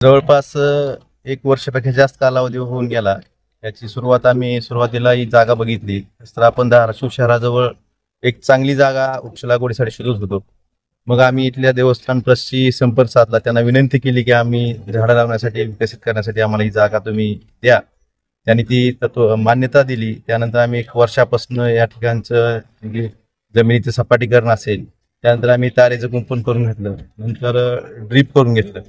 जवळपास 1 वर्षापेक्षा जास्त कालावधी होऊन गेला। याची सुरुवात आम्ही सुरुवातीला ही जागा बघितली तर आपण धाराशिव शहराजवळ एक चांगली जागा वृक्ष लागवडीसाठी शोधत होतो। मग आम्ही इथल्या देवस्थान ट्रस्टशी संपर्क साधला, त्यांना विनंती केली की आम्ही झाडं लावण्यासाठी विकसित करण्यासाठी आम्हाला ही जागा तुम्ही द्या। त्यांनी ती मान्यता दिली। त्यानंतर आम्ही 1 वर्षापासून या ठिकाणचं जमिनीचं सपाटीकरण असेल, त्यानंतर आम्ही तारेचं कुंपण करून घेतलं, नंतर ड्रीप करून घेतलं।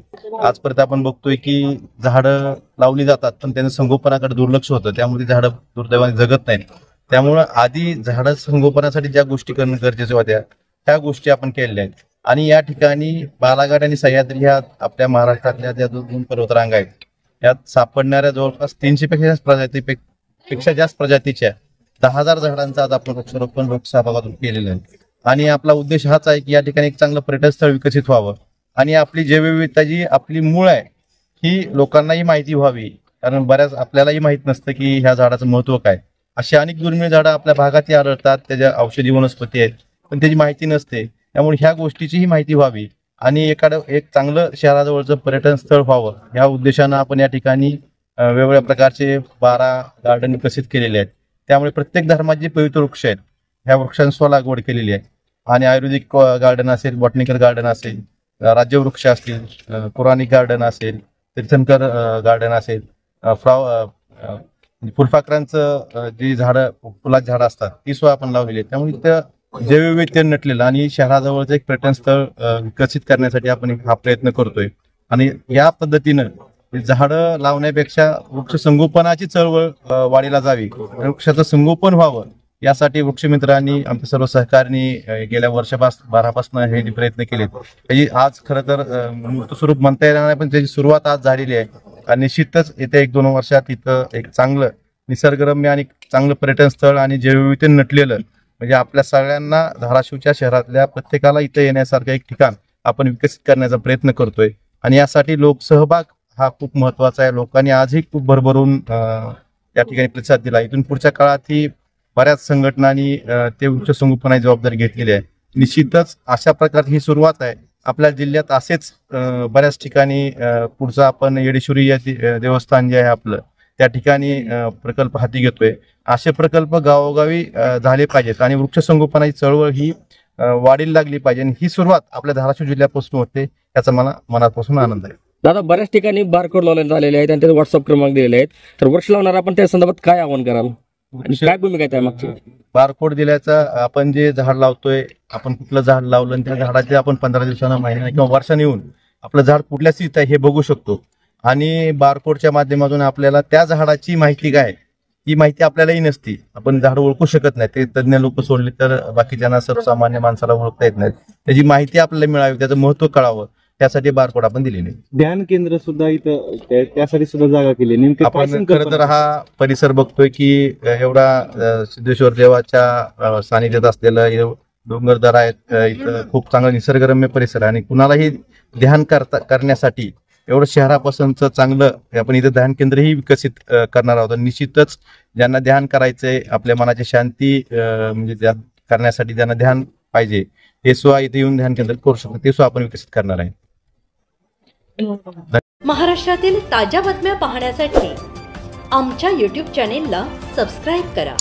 आजपर्यंत आपण बघतोय की झाडं लावली जातात पण त्यांचं संगोपनाकडे दुर्लक्ष होतं, त्यामुळे झाडं दुर्दैवाने जगत नाहीत। त्यामुळे आधी झाडं संगोपनासाठी ज्या गोष्टी करणं गरजेच्या होत्या त्या गोष्टी आपण केलेल्या आहेत। आणि या ठिकाणी बालाघाट आणि सह्याद्री ह्या आपल्या महाराष्ट्रातल्या ज्या 2 पर्वतरांग आहेत, यात सापडणाऱ्या जवळपास 300 पेक्षा जास्त प्रजातीच्या 10,000 झाडांचा आज आपण वृक्षारोपण लोकसहभागातून केलेलं आहे। आणि आपला उद्देश हाच आहे की या ठिकाणी एक चांगलं पर्यटन स्थळ विकसित व्हावं आणि आपली जैवविविधता जी आपली मूळ आहे ही लोकांनाही माहिती व्हावी, कारण बऱ्याच आपल्यालाही माहित नसतं की ह्या झाडाचं महत्त्व काय। अशी अनेक दुर्मिळ झाडं आपल्या भागातही आढळतात, त्याच्या औषधी वनस्पती आहेत पण त्याची माहिती नसते। त्यामुळे ह्या गोष्टीचीही माहिती व्हावी आणि एक चांगलं शहराजवळचं पर्यटन स्थळ व्हावं ह्या उद्देशानं आपण या ठिकाणी वेगवेगळ्या प्रकारचे 12 गार्डन विकसित केलेले आहेत। त्यामुळे प्रत्येक धर्माचे जे पवित्र वृक्ष आहेत ह्या वृक्षांची लागवड केलेली आहे। आणि आयुर्वेदिक गार्डन असेल, बॉटनिकल गार्डन असेल, राज्यवृक्ष असतील, पुराणिक गार्डन असेल, तीर्थंकर गार्डन असेल, फुलपाखरांचं जी झाडं फुलाची झाडं असतात ती सुद्धा आपण लावलेली आहेत। त्यामुळे इथं जैवविविधता नटलेलं आणि शहराजवळचं एक पर्यटन स्थळ विकसित करण्यासाठी आपण हा प्रयत्न करतोय। आणि या पद्धतीनं झाडं लावण्यापेक्षा वृक्ष संगोपनाची चळवळ वाढीला जावी, वृक्षाचं संगोपन व्हावं यासाठी वृक्षमित्रांनी आमच्या सर्व सहकाऱ्यांनी गेल्या वर्षभरापासून हे प्रयत्न केलेत। त्याची आज खरं तर मूर्त स्वरूप म्हणता येणार नाही पण त्याची सुरुवात आज झालेली आहे। आणि निश्चितच येत्या 1-2 वर्षात इथं एक चांगलं निसर्गरम्य आणि चांगलं पर्यटन स्थळ आणि जैवविविधतेने नटलेलं म्हणजे आपल्या सगळ्यांना धाराशिवच्या शहरातल्या प्रत्येकाला इथं येण्यासारखं एक ठिकाण आपण विकसित करण्याचा प्रयत्न करतोय। आणि यासाठी लोकसहभाग हा खूप महत्वाचा आहे। लोकांनी आजही खूप भरभरून या ठिकाणी प्रतिसाद दिला। इथून पुढच्या काळातही बऱ्याच संघटनांनी ते वृक्ष संगोपनाची जबाबदारी घेतलेली आहे। निश्चितच अशा प्रकारची ही सुरुवात आहे। आपल्या जिल्ह्यात असेच बऱ्याच ठिकाणी पुढचं आपण येडेश्वरी देवस्थान जे आहे आपलं त्या ठिकाणी प्रकल्प हाती घेतोय। असे प्रकल्प गावोगावी झाले पाहिजेत आणि वृक्ष संगोपनाची चळवळ ही वाढीला लागली पाहिजे आणि ही सुरुवात आपल्या धाराशिव जिल्ह्यापासून होते, याचा मला मनापासून आनंद आहे। दादा, बऱ्याच ठिकाणी बारकोड लावले झालेले आहेत आणि त्याचे व्हॉट्सअप क्रमांक दिलेले आहेत, तर वृक्ष लावणार आपण त्या संदर्भात काय आवाहन कराल आणि काय भूमिका आहे त्यामागची? बारकोड दिल्याचा आपण जे झाड लावतोय, आपण कुठलं झाड लावलं आणि त्या झाडाचे आपण 15 दिवसांना, महिन्याने किंवा वर्षाने येऊन आपलं झाड कुठल्या स्थितीत आहे हे बघू शकतो। आणि बारकोडच्या माध्यमातून आपल्याला त्या झाडाची माहिती काय ही माहिती आपल्यालाही नसती, आपण झाड ओळखू शकत नाही। ते तज्ञ लोक सोडले तर बाकीच्यांना सर्वसामान्य माणसाला ओळखता येत नाही। त्याची माहिती आपल्याला मिळावी, त्याचं महत्त्व कळावं त्यासाठी बारकोड आपण दिलेले। ध्यान केंद्र सुद्धा इथं त्यासाठी सुद्धा जागा केली। आपण खरं तर हा परिसर बघतोय की एवढा सिद्धेश्वर देवाच्या सानिध्यात असलेला डोंगरदरा आहेत, इथं खूप चांगला निसर्गरम्य परिसर आहे आणि कुणालाही ध्यान करण्यासाठी एवढं शहरापासूनचं चांगलं आपण इथं ध्यान केंद्रही विकसित करणार आहोत। निश्चितच ज्यांना ध्यान करायचंय, आपल्या मनाची शांती म्हणजे ध्यान करण्यासाठी ज्यांना ध्यान पाहिजे हे सुद्धा इथे येऊन ध्यान केंद्र करू शकतो, ते सुद्धा आपण विकसित करणार आहे। महाराष्ट्रातील ताज्या बातम्या पाहण्यासाठी आमच्या YouTube चॅनेलला सबस्क्राईब करा।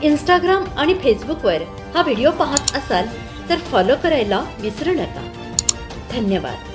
इंस्टाग्राम आणि फेसबुकवर हा व्हिडिओ पाहत असाल तर फॉलो करायला विसरू नका। धन्यवाद।